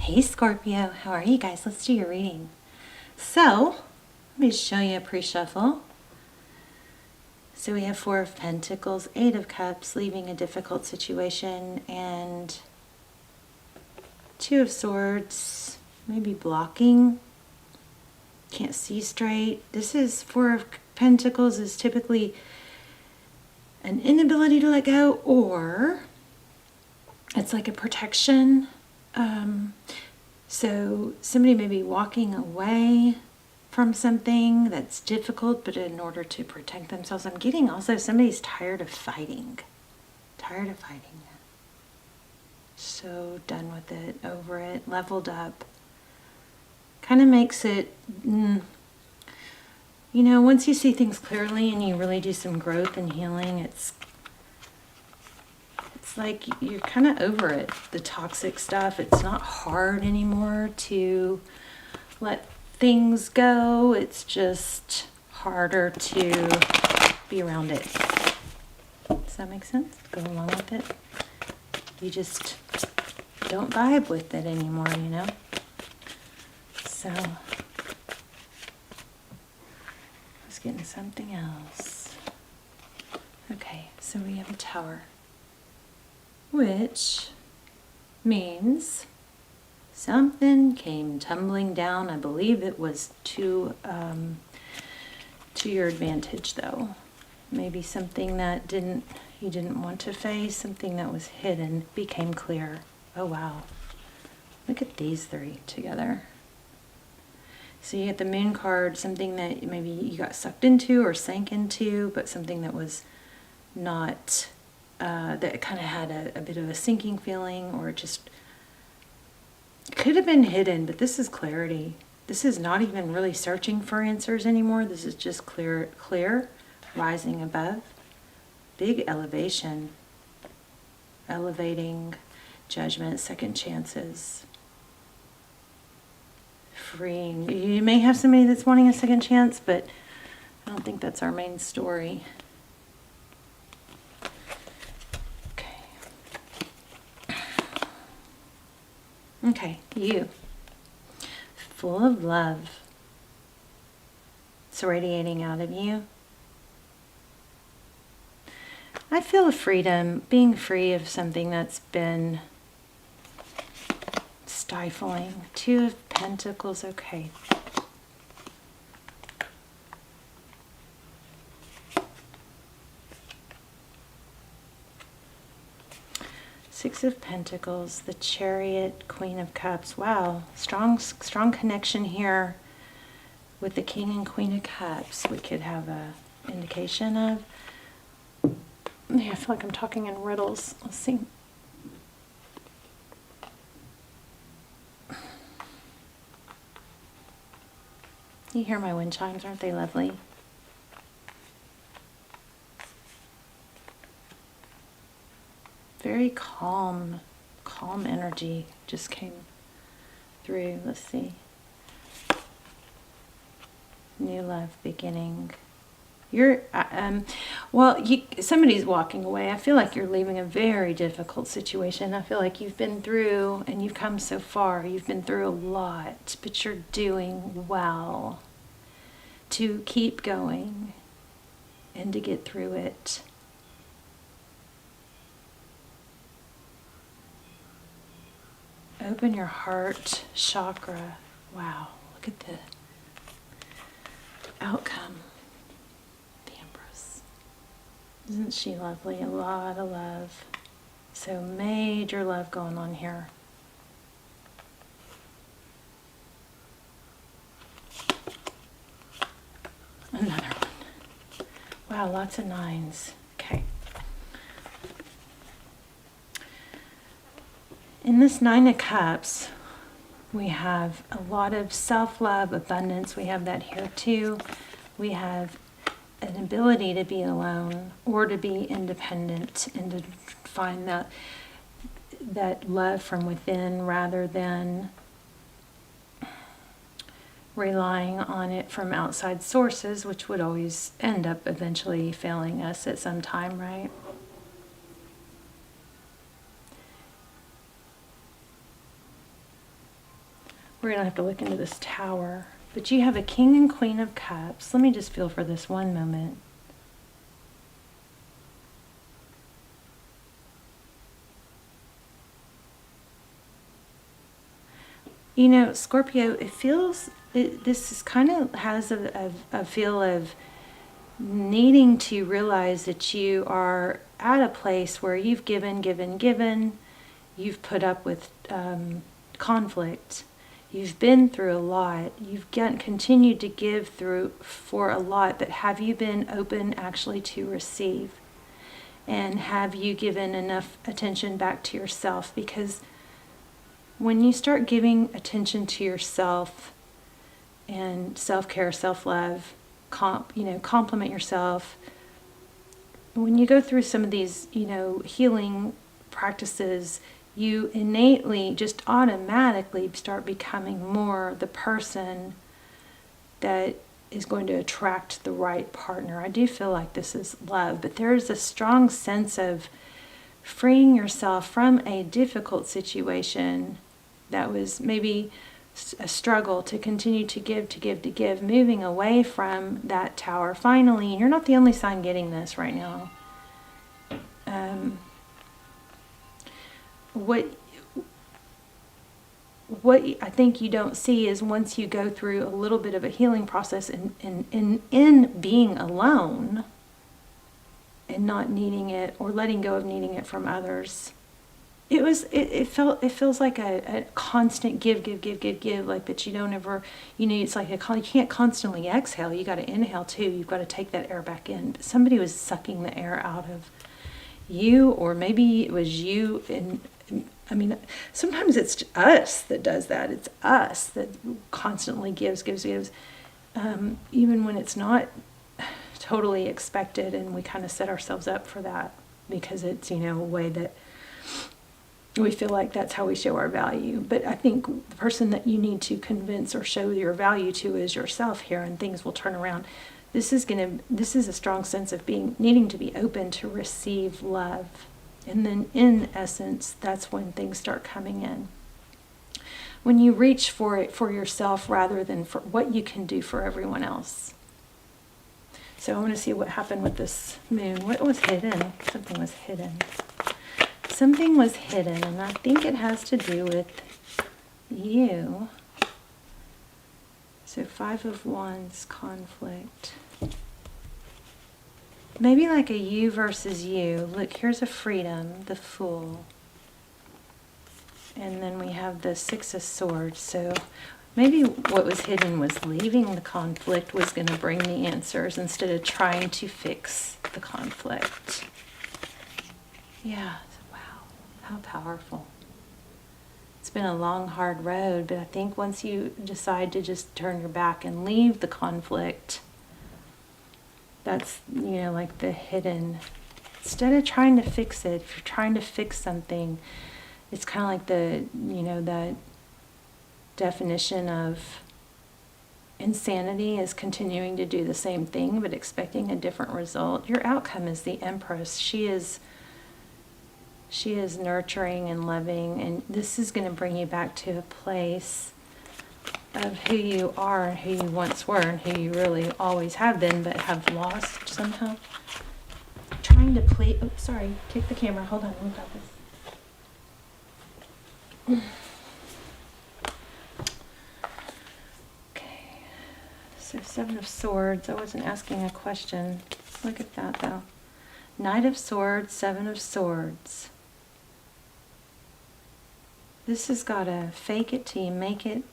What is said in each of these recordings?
Hey Scorpio, how are you guys? Let's do your reading. So, let me show you a pre-shuffle. So we have Four of Pentacles, Eight of Cups, leaving a difficult situation, and Two of Swords, maybe blocking, can't see straight. This is Four of Pentacles is typically an inability to let go, or it's like a protection. So somebody may be walking away from something that's difficult, but in order to protect themselves. I'm getting also somebody's tired of fighting. Tired of fighting. So done with it, over it, leveled up. Kind of makes it, you know, once you see things clearly and you really do some growth and healing, it's like you're kind of over it, the toxic stuff. It's not hard anymore to let things go. It's just harder to be around it. Does that make sense? Go along with it. You just don't vibe with it anymore, you know? So, I was getting something else. Okay, so we have a Tower, which means something came tumbling down. I believe it was to your advantage, though. Maybe something that you didn't want to face, something that was hidden became clear. Oh wow, look at these three together. So you get the Moon card, something that maybe you got sucked into or sank into, but something that was not that kind of had a bit of a sinking feeling, or just could have been hidden. But this is clarity. This is not even really searching for answers anymore. This is just clear, rising above. Big elevation, elevating, judgment, second chances, freeing. You may have somebody that's wanting a second chance, but I don't think that's our main story. Okay, you. Full of love. It's radiating out of you. I feel a freedom, being free of something that's been stifling. Two of Pentacles, okay. Six of Pentacles, the Chariot, Queen of Cups. Wow, strong connection here with the King and Queen of Cups. We could have a indication of. Yeah, I feel like I'm talking in riddles. Let's see. You hear my wind chimes, aren't they lovely? Very calm energy just came through. Let's see. New love beginning. You're, somebody's walking away. I feel like you're leaving a very difficult situation. I feel like you've been through and you've come so far. You've been through a lot, but you're doing well to keep going and to get through it. Open your heart chakra. Wow, look at the outcome. The Empress. Isn't she lovely? A lot of love. So major love going on here. Another one. Wow, lots of nines. Okay. In this Nine of Cups, we have a lot of self-love, abundance. We have that here too. We have an ability to be alone or to be independent and to find that love from within rather than relying on it from outside sources, which would always end up eventually failing us at some time, right? We're going to have to look into this Tower. But you have a King and Queen of Cups. Let me just feel for this one moment. You know, Scorpio, it feels, this is kind of has a feel of needing to realize that you are at a place where you've given, you've put up with conflict, you've been through a lot, you've continued to give through for a lot, but have you been open actually to receive? And have you given enough attention back to yourself? Because when you start giving attention to yourself and self-care, self-love, compliment yourself, when you go through some of these, healing practices, you innately, just automatically start becoming more the person that is going to attract the right partner. I do feel like this is love, but there is a strong sense of freeing yourself from a difficult situation that was maybe a struggle to continue to give, moving away from that Tower. Finally, you're not the only sign getting this right now. What I think you don't see is once you go through a little bit of a healing process in being alone and not needing it or letting go of needing it from others, it feels like a constant give, like, but you don't ever, it's like you can't constantly exhale. You got to inhale too. You've got to take that air back in. But somebody was sucking the air out of you, or maybe it was you. And I mean, sometimes it's us that does that. It's us that constantly gives, even when it's not totally expected, and we kind of set ourselves up for that because it's, a way that we feel like that's how we show our value. But I think the person that you need to convince or show your value to is yourself here, and things will turn around. This is a strong sense of needing to be open to receive love. And then in essence, that's when things start coming in. When you reach for it for yourself rather than for what you can do for everyone else. So I want to see what happened with this moon. What was hidden? Something was hidden. Something was hidden, and I think it has to do with you. So 5 of Wands, conflict. Maybe like a you versus you. Look, here's a freedom, the Fool. And then we have the 6 of Swords. So maybe what was hidden was leaving the conflict was going to bring the answers instead of trying to fix the conflict. Yeah. How powerful. It's been a long, hard road, but I think once you decide to just turn your back and leave the conflict, that's, like the hidden. Instead of trying to fix it, if you're trying to fix something, it's kind of like that definition of insanity is continuing to do the same thing, but expecting a different result. Your outcome is the Empress. She is nurturing and loving, and this is going to bring you back to a place of who you are and who you once were and who you really always have been but have lost somehow. Trying to please... Oh, sorry. Take the camera. Hold on. We've got this. Okay. So 7 of Swords. I wasn't asking a question. Look at that, though. Knight of Swords, 7 of Swords. This has got to fake it till you make it.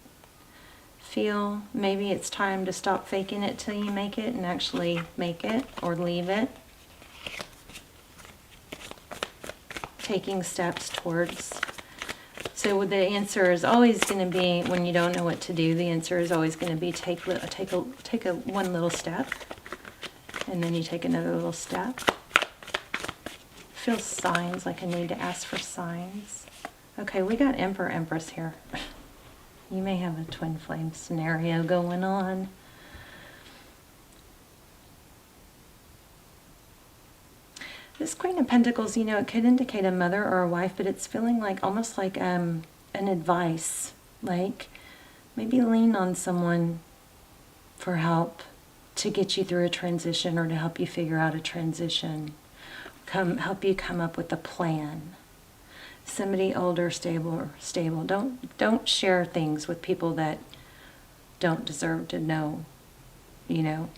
Feel maybe it's time to stop faking it till you make it and actually make it or leave it. Taking steps towards. So the answer is always going to be, when you don't know what to do, the answer is always going to be take one little step, and then you take another little step. Feel signs, like I need to ask for signs. Okay, we got Emperor, Empress here. You may have a twin flame scenario going on. This Queen of Pentacles, it could indicate a mother or a wife, but it's feeling like almost like an advice. Like maybe lean on someone for help to get you through a transition or to help you figure out a transition. Help you come up with a plan. Somebody older, stable. Don't share things with people that don't deserve to know, you know.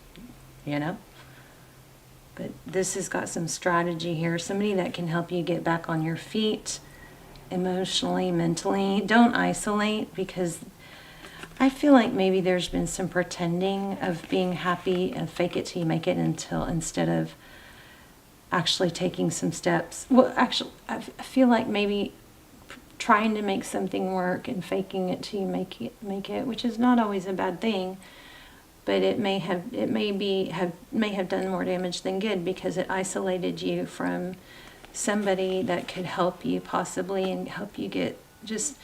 But this has got some strategy here. Somebody that can help you get back on your feet emotionally, mentally. Don't isolate, because I feel like maybe there's been some pretending of being happy and fake it till you make it instead of actually taking some steps. Well, actually, I feel like maybe trying to make something work and faking it till you make it, which is not always a bad thing, but it may have done more damage than good, because it isolated you from somebody that could help you possibly and help you get just,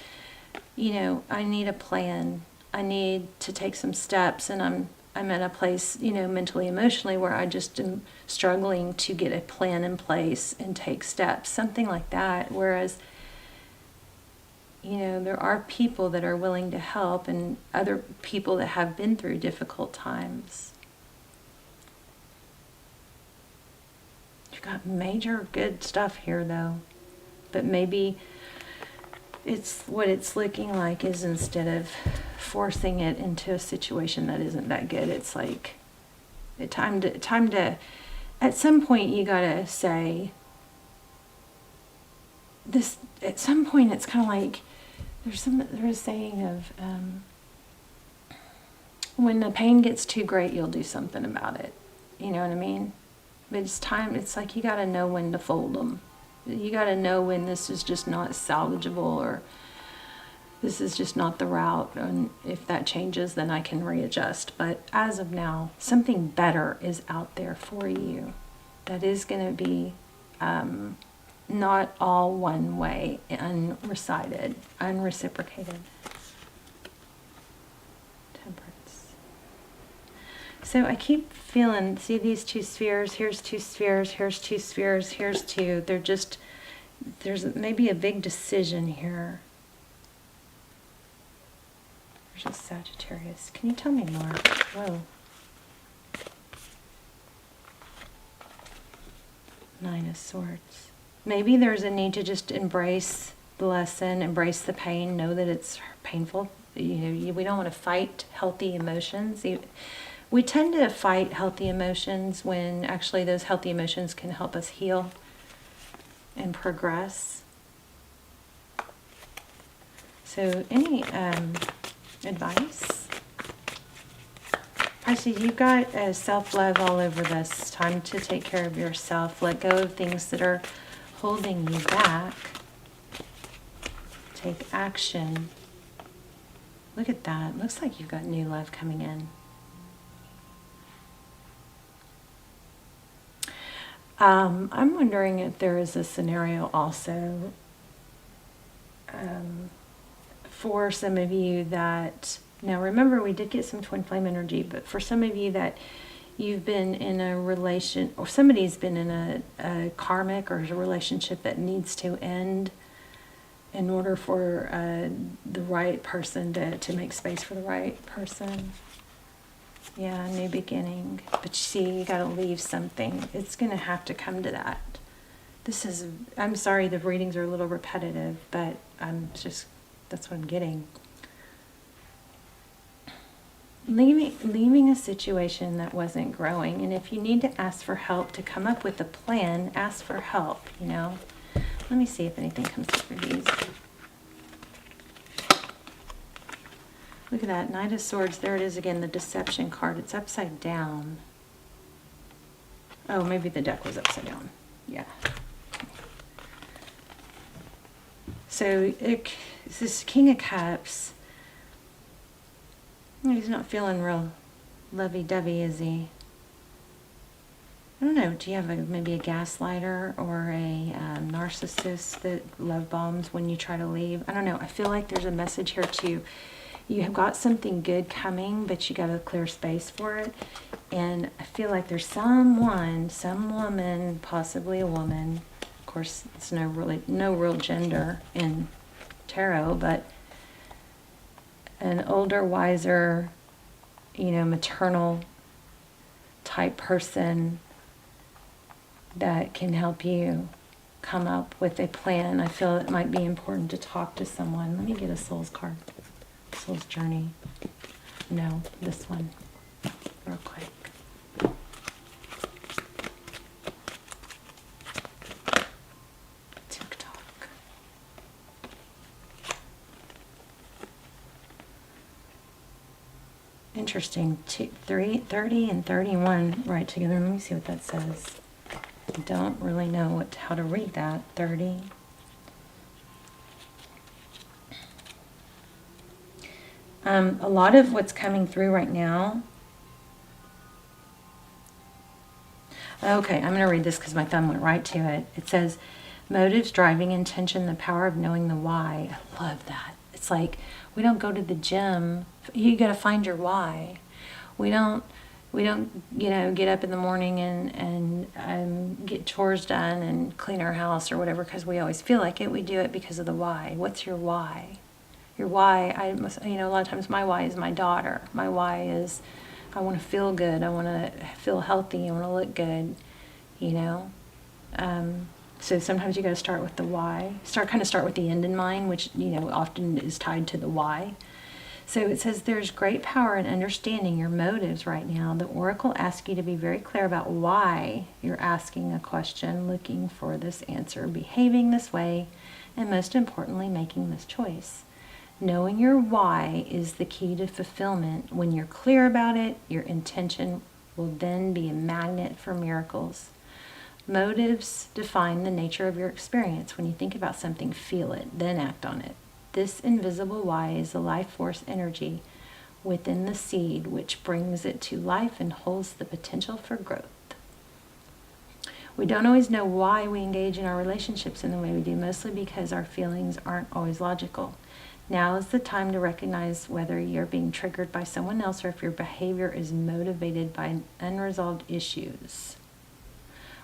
I need a plan. I need to take some steps, and I'm at a place, mentally, emotionally, where I just am struggling to get a plan in place and take steps, something like that. Whereas, there are people that are willing to help, and other people that have been through difficult times. You've got major good stuff here, though. But maybe what it's looking like is, instead of forcing it into a situation that isn't that good, it's like time to at some point you gotta say this. At some point it's kind of like there's a saying of when the pain gets too great, you'll do something about it. You know what I mean? But it's like you gotta know when to fold them. You gotta know when this is just not salvageable, or this is just not the route, and if that changes, then I can readjust. But as of now, something better is out there for you that is going to be not all one way, unreciprocated. Temperance. So I keep feeling, see these two spheres, here's two spheres, here's two spheres, here's two. There's maybe a big decision here. There's a Sagittarius. Can you tell me more? Whoa. Nine of Swords. Maybe there's a need to just embrace the lesson, embrace the pain, know that it's painful. We don't want to fight healthy emotions. We tend to fight healthy emotions when actually those healthy emotions can help us heal and progress. So any advice? Pisces, you've got self-love all over this. Time to take care of yourself. Let go of things that are holding you back. Take action. Look at that. Looks like you've got new love coming in. I'm wondering if there is a scenario also for some of you that, now remember we did get some twin flame energy, but for some of you that you've been in a relation, or somebody's been in a karmic or a relationship that needs to end in order for the right person to make space for the right person. Yeah, new beginning. But you see, you got to leave something. It's going to have to come to that. I'm sorry the readings are a little repetitive, but that's what I'm getting. Leaving a situation that wasn't growing. And if you need to ask for help to come up with a plan, ask for help, Let me see if anything comes up for these. Look at that, Knight of Swords. There it is again, the deception card. It's upside down. Oh, maybe the deck was upside down. Yeah. So this is King of Cups. He's not feeling real lovey-dovey, is he? I don't know. Do you have maybe a gaslighter or a narcissist that love bombs when you try to leave? I don't know. I feel like there's a message here too. You have got something good coming, but you got to clear space for it. And I feel like there's some woman, possibly a woman. Of course, it's no real gender in tarot, but an older, wiser, maternal type person that can help you come up with a plan. I feel it might be important to talk to someone. Let me get a soul's card. Soul's journey. No, this one. Real quick. TikTok. Interesting. 30 and 31 right together. Let me see what that says. I don't really know how to read that. 30. A lot of what's coming through right now. Okay, I'm going to read this because my thumb went right to it. It says, motives, driving intention, the power of knowing the why. I love that. It's like, we don't go to the gym. You got to find your why. We don't, get up in the morning and get chores done and clean our house or whatever because we always feel like it. We do it because of the why. What's your why? Your why, a lot of times my why is my daughter. My why is I want to feel good. I want to feel healthy. I want to look good, So sometimes you got to start with the why. Start with the end in mind, which, often is tied to the why. So it says there's great power in understanding your motives right now. The oracle asks you to be very clear about why you're asking a question, looking for this answer, behaving this way, and most importantly, making this choice. Knowing your why is the key to fulfillment. When you're clear about it, your intention will then be a magnet for miracles. Motives define the nature of your experience. When you think about something, feel it, then act on it. This invisible why is the life force energy within the seed, which brings it to life and holds the potential for growth. We don't always know why we engage in our relationships in the way we do, mostly because our feelings aren't always logical. Now is the time to recognize whether you're being triggered by someone else or if your behavior is motivated by unresolved issues.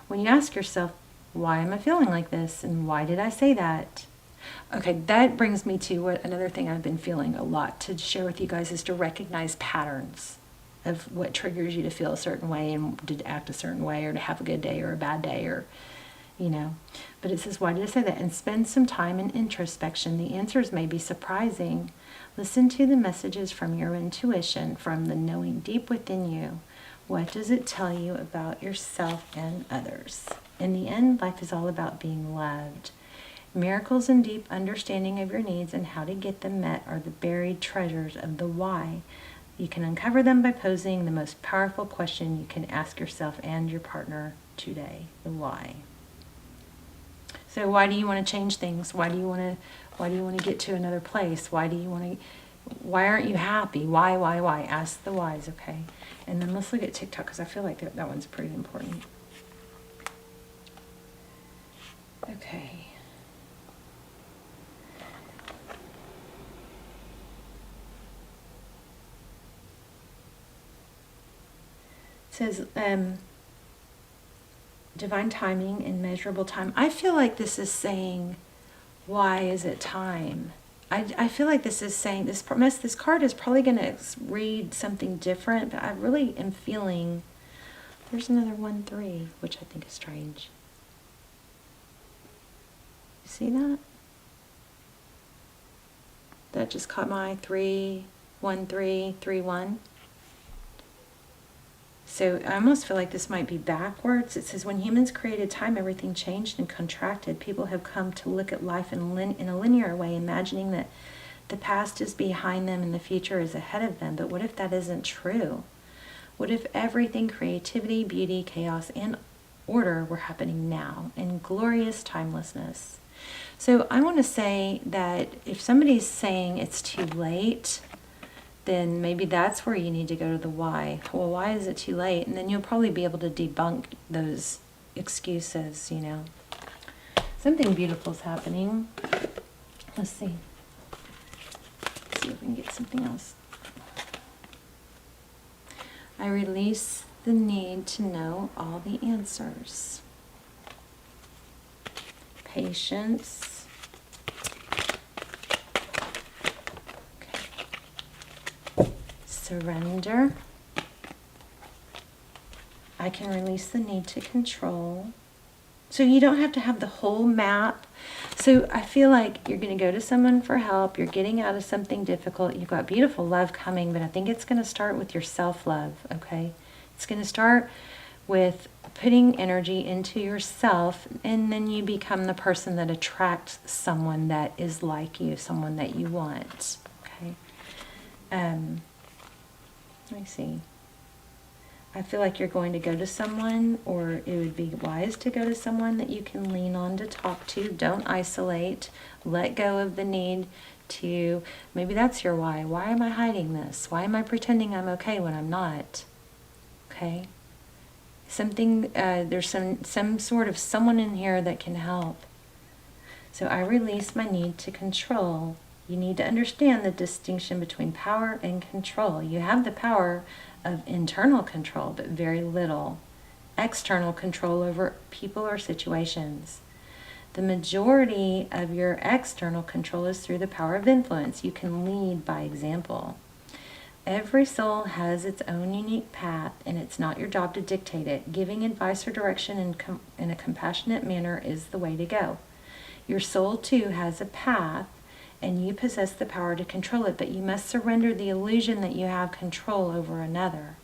When you ask yourself, why am I feeling like this? And why did I say that? Okay, that brings me to another thing I've been feeling a lot to share with you guys is to recognize patterns of what triggers you to feel a certain way and to act a certain way or to have a good day or a bad day or, But it says, why did I say that? And spend some time in introspection. The answers may be surprising. Listen to the messages from your intuition, from the knowing deep within you. What does it tell you about yourself and others? In the end, life is all about being loved. Miracles and deep understanding of your needs and how to get them met are the buried treasures of the why. You can uncover them by posing the most powerful question you can ask yourself and your partner today, the why. So why do you want to change things? Why do you want to get to another place? Why aren't you happy? Why? Ask the whys, okay? And then let's look at TikTok because I feel like that one's pretty important. Okay. It says, divine timing and measurable time. I feel like this is saying, why is it time? I feel like this is saying, this card is probably going to read something different, but I really am feeling, there's another 1-3, which I think is strange. You see that? That just caught my eye, 3, 1, 3, 3, 1. So I almost feel like this might be backwards. It says, when humans created time, everything changed and contracted. People have come to look at life in a linear way, imagining that the past is behind them and the future is ahead of them. But what if that isn't true? What if everything, creativity, beauty, chaos, and order were happening now in glorious timelessness? So I want to say that if somebody's saying it's too late, then maybe that's where you need to go to the why. Well, why is it too late? And then you'll probably be able to debunk those excuses, Something beautiful is happening. Let's see. Let's see if we can get something else. I release the need to know all the answers. Patience. surrender. I can release the need to control. So you don't have to have the whole map. So I feel like you're going to go to someone for help. You're getting out of something difficult. You've got beautiful love coming, but I think it's going to start with your self-love, okay? It's going to start with putting energy into yourself, and then you become the person that attracts someone that is like you, someone that you want, okay? Let me see. I feel like you're going to go to someone, or it would be wise to go to someone that you can lean on to talk to. Don't isolate. Let go of the need to, maybe that's your why. Why am I hiding this? Why am I pretending I'm okay when I'm not? Okay? Something, there's some sort of someone in here that can help. So I release my need to control. You need to understand the distinction between power and control. You have the power of internal control, but very little external control over people or situations. The majority of your external control is through the power of influence. You can lead by example. Every soul has its own unique path, and it's not your job to dictate it. Giving advice or direction in a compassionate manner is the way to go. Your soul, too, has a path, and you possess the power to control it, but you must surrender the illusion that you have control over another.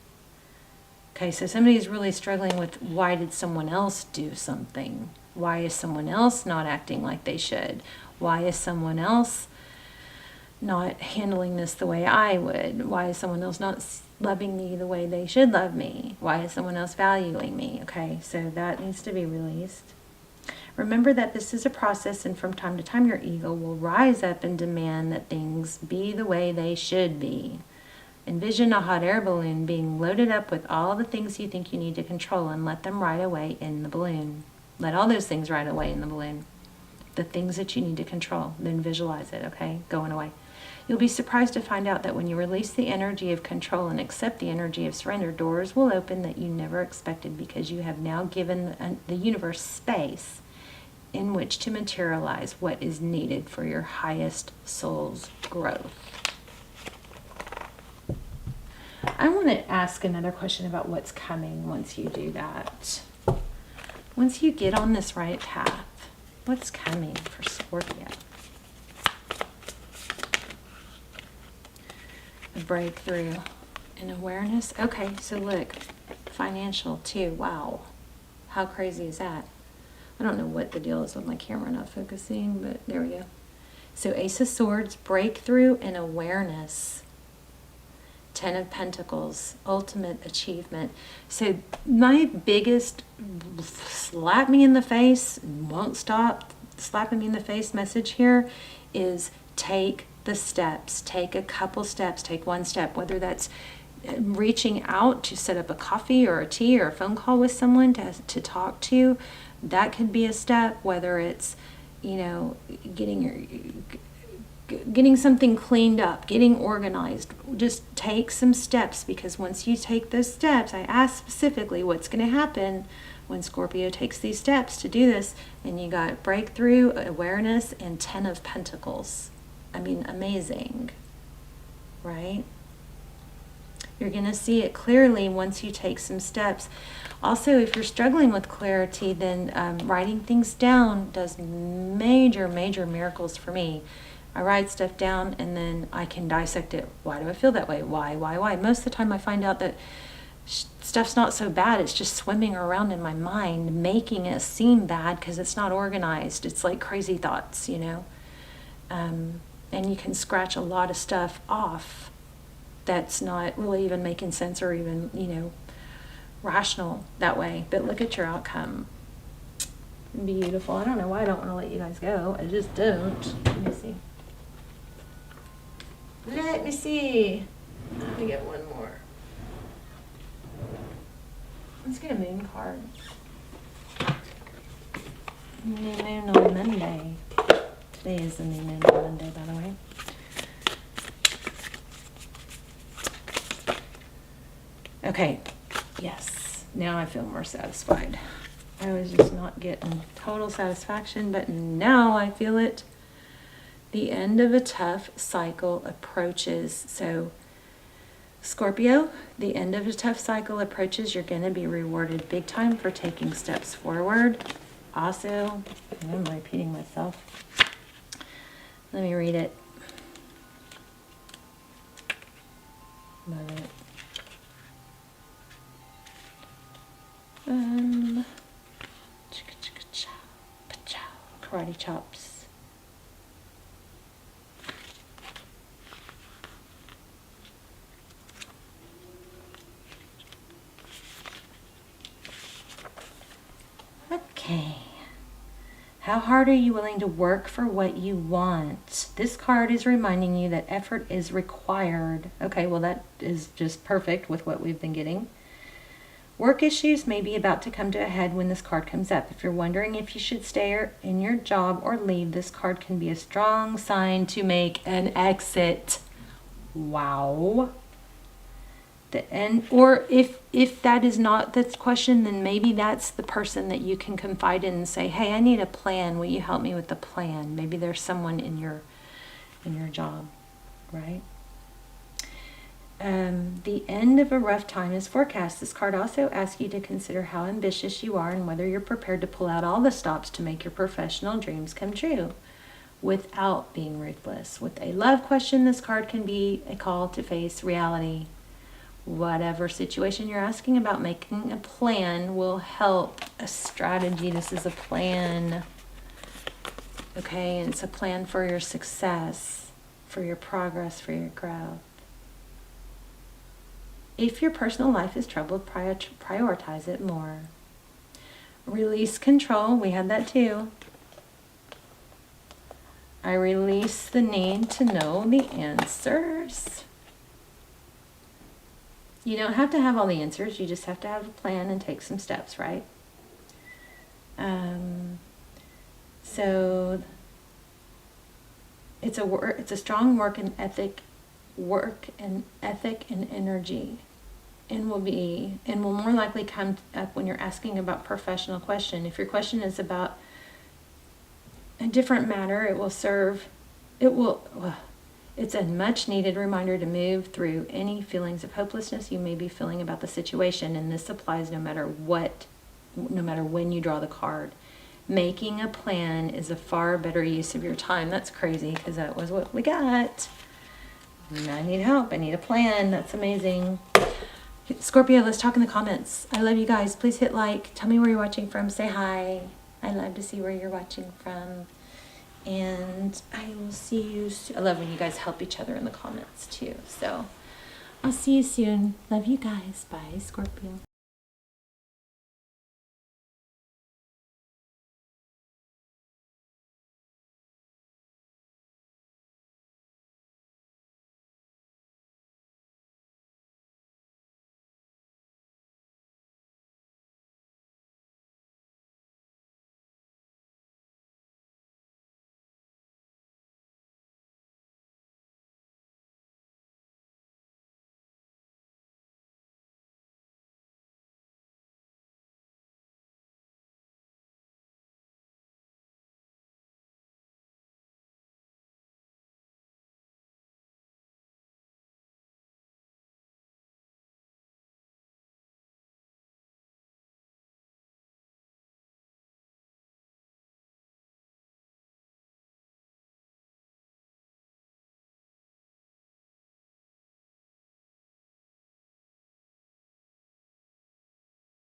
Okay, so somebody's really struggling with, why did someone else do something? Why is someone else not acting like they should? Why is someone else not handling this the way I would? Why is someone else not loving me the way they should love me? Why is someone else valuing me? Okay, so that needs to be released. Remember that this is a process, and from time to time your ego will rise up and demand that things be the way they should be. Envision a hot air balloon being loaded up with all the things you think you need to control, and let them ride away in the balloon. Let all those things ride away in the balloon. The things that you need to control. Then visualize it, okay? Going away. You'll be surprised to find out that when you release the energy of control and accept the energy of surrender, doors will open that you never expected, because you have now given the universe space in which to materialize what is needed for your highest soul's growth. I want to ask another question about what's coming once you do that. Once you get on this right path, what's coming for Scorpio? A breakthrough and awareness. Okay, so look, financial too. Wow. How crazy is that? I don't know what the deal is with my camera not focusing, but there we go. So Ace of Swords, breakthrough and awareness. Ten of Pentacles, ultimate achievement. So my biggest slap me in the face, won't stop slapping me in the face message here is take the steps. Take a couple steps. Take one step, whether that's reaching out to set up a coffee or a tea or a phone call with someone to talk to. That could be a step, whether it's, you know, getting something cleaned up, getting organized. Just take some steps, because once you take those steps, I asked specifically what's going to happen when Scorpio takes these steps to do this, and you got breakthrough, awareness, and 10 of Pentacles. I mean, amazing, right? You're going to see it clearly once you take some steps. Also, if you're struggling with clarity, then writing things down does major, major miracles for me. I write stuff down, and then I can dissect it. Why do I feel that way? Why? Most of the time I find out that stuff's not so bad. It's just swimming around in my mind, making it seem bad because it's not organized. It's like crazy thoughts, you know. And you can scratch a lot of stuff off that's not really even making sense or even, you know, rational that way. But look at your outcome. Beautiful. I don't know why I don't want to let you guys go. I just don't. Let me see. Let me see. Let me get one more. Let's get a moon card. New moon on Monday. Today is the new moon on Monday, by the way. Okay. Yes. Now I feel more satisfied. I was just not getting total satisfaction, but now I feel it. The end of a tough cycle approaches. So Scorpio, the end of a tough cycle approaches. You're going to be rewarded big time for taking steps forward. Also, I'm repeating myself. Let me read it. Love it. Karate chops. Okay. How hard are you willing to work for what you want? This card is reminding you that effort is required. Okay, well that is just perfect with what we've been getting. Work issues may be about to come to a head when this card comes up. If you're wondering if you should stay in your job or leave, this card can be a strong sign to make an exit. Wow. Or if that is not the question, then maybe that's the person that you can confide in and say, hey, I need a plan. Will you help me with the plan? Maybe there's someone in your job, right? The end of a rough time is forecast. This card also asks you to consider how ambitious you are and whether you're prepared to pull out all the stops to make your professional dreams come true without being ruthless. With a love question, this card can be a call to face reality. Whatever situation you're asking about, making a plan will help. A strategy. This is a plan. Okay, and it's a plan for your success, for your progress, for your growth. If your personal life is troubled, prioritize it more. Release control. We had that too. I release the need to know the answers. You don't have to have all the answers. You just have to have a plan and take some steps, right? So it's a strong work and ethic and energy, and will more likely come up when you're asking about professional question. If your question is about a different matter, it's a much needed reminder to move through any feelings of hopelessness you may be feeling about the situation, and this applies no matter when you draw the card. Making a plan is a far better use of your time. That's crazy because that was what we got. I need help. I need a plan. That's amazing. Scorpio, let's talk in the comments. I love you guys. Please hit like. Tell me where you're watching from. Say hi. I love to see where you're watching from. And I will see you soon. I love when you guys help each other in the comments too. So I'll see you soon. Love you guys. Bye, Scorpio.